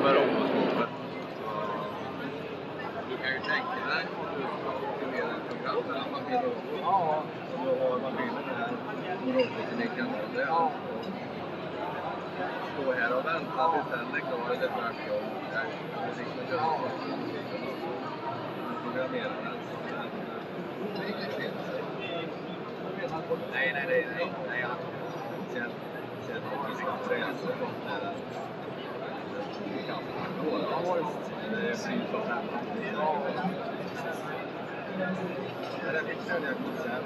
med robotskåpet. Du kan ju tänka dig om du ska optimera ett program där man blir robot. Ja. Och då har man bilen här och roboten i kanalen. Ja. Stå här och vänta tills den är klar eller tvärtom. Det är liksom inte så. Programmera den. Det är inget fel. Nej. Sen att vi ska träna på det här. Det är synt och framför. Det är viktigt att jag kan säga.